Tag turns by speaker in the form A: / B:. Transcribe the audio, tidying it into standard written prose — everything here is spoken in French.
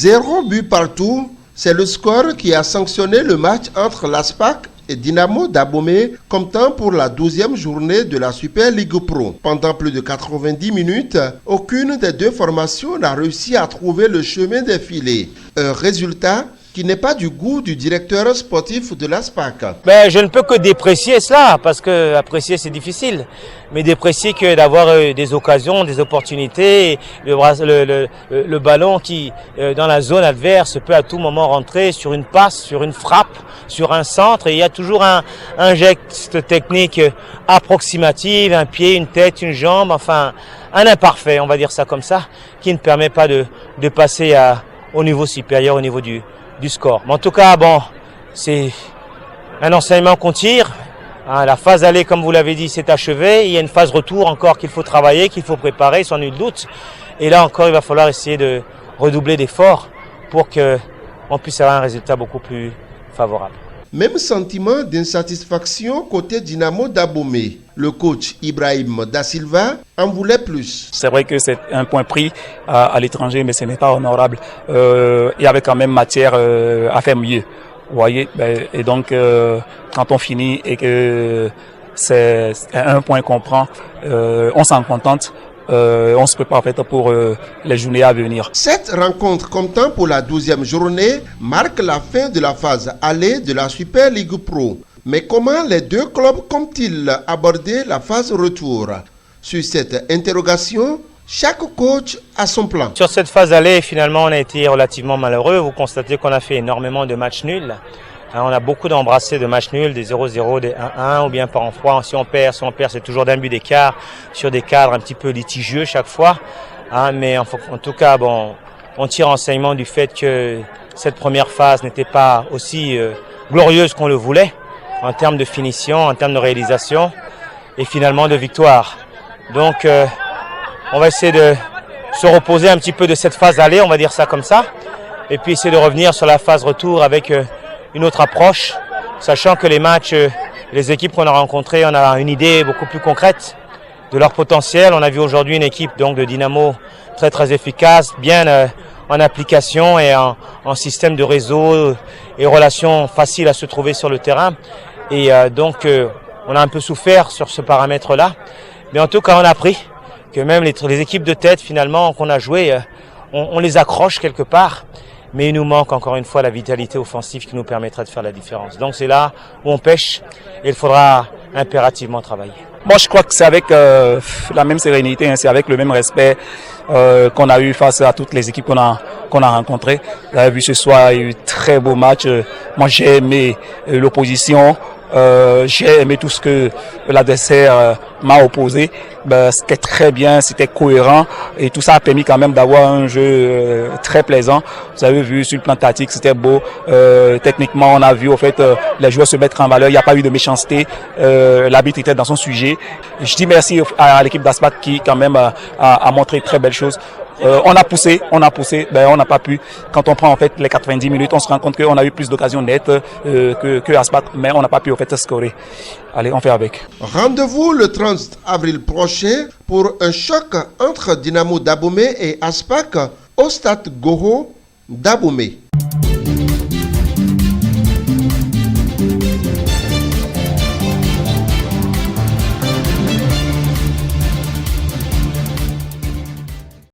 A: 0 but partout, c'est le score qui a sanctionné le match entre l'ASPAC et Dynamo d'Abomey comme temps pour la 12e journée de la Super League Pro. Pendant plus de 90 minutes, aucune des deux formations n'a réussi à trouver le chemin des filets. Un résultat qui n'est pas du goût du directeur sportif de l'ASPAC.
B: Je ne peux que déprécier cela, parce que apprécier c'est difficile, mais déprécier que d'avoir des occasions, des opportunités, le ballon qui dans la zone adverse peut à tout moment rentrer sur une passe, sur une frappe, sur un centre, et il y a toujours un geste technique approximatif, un pied, une tête, une jambe, enfin un imparfait, on va dire ça comme ça, qui ne permet pas de passer au niveau supérieur, au niveau du score. Mais en tout cas, c'est un enseignement qu'on tire. La phase aller, comme vous l'avez dit, c'est achevé. Il y a une phase retour encore qu'il faut travailler, qu'il faut préparer, sans nul doute. Et là encore, il va falloir essayer de redoubler d'efforts pour qu'on puisse avoir un résultat beaucoup plus favorable.
A: Même sentiment d'insatisfaction côté Dynamo d'Abomey. Le coach Ibrahim Da Silva en voulait plus.
C: C'est vrai que c'est un point pris à l'étranger, mais ce n'est pas honorable. Il y avait quand même matière à faire mieux. Vous voyez, et donc quand on finit et que c'est un point qu'on prend, on s'en contente. On se prépare en fait pour les journées à venir.
A: Cette rencontre comptant pour la 12e journée marque la fin de la phase aller de la Super League Pro. Mais comment les deux clubs comptent-ils aborder la phase retour? Sur cette interrogation, chaque coach a son plan.
B: Sur cette phase aller, finalement, on a été relativement malheureux. Vous constatez qu'on a fait énormément de matchs nuls. On a beaucoup d'embrassés de matchs nuls, des 0-0, des 1-1 ou bien par en froid. Si on perd, c'est toujours d'un but d'écart sur des cadres un petit peu litigieux chaque fois. Mais en tout cas, on tire enseignement du fait que cette première phase n'était pas aussi glorieuse qu'on le voulait en termes de finition, en termes de réalisation et finalement de victoire. Donc, on va essayer de se reposer un petit peu de cette phase aller, on va dire ça comme ça, et puis essayer de revenir sur la phase retour avec une autre approche, sachant que les matchs, les équipes qu'on a rencontrées, on a une idée beaucoup plus concrète de leur potentiel. On a vu aujourd'hui une équipe donc de Dynamo très très efficace, bien en application et en système de réseau et relations faciles à se trouver sur le terrain. Et donc on a un peu souffert sur ce paramètre-là, mais en tout cas on a appris que même les équipes de tête finalement qu'on a jouées, on les accroche quelque part. Mais il nous manque encore une fois la vitalité offensive qui nous permettra de faire la différence. Donc c'est là où on pêche et il faudra impérativement travailler.
C: Moi je crois que c'est avec la même sérénité, c'est avec le même respect qu'on a eu face à toutes les équipes qu'on a rencontrées. Vous avez vu ce soir, il y a eu très beau match. Moi j'ai aimé l'opposition. J'ai aimé tout ce que l'adversaire m'a opposé. C'était très bien, c'était cohérent et tout ça a permis quand même d'avoir un jeu très plaisant. Vous avez vu sur le plan tactique, c'était beau. Techniquement, on a vu au fait les joueurs se mettre en valeur. Il n'y a pas eu de méchanceté. L'arbitre était dans son sujet. Je dis merci à l'équipe d'ASPAC qui quand même a montré très belles choses. On a poussé, on n'a pas pu. Quand on prend en fait les 90 minutes, on se rend compte qu'on a eu plus d'occasions nettes que ASPAC, mais on n'a pas pu en fait scorer. Allez, on fait avec.
A: Rendez-vous le 30 avril prochain pour un choc entre Dynamo d'Abomey et ASPAC au stade Goro d'Abomey.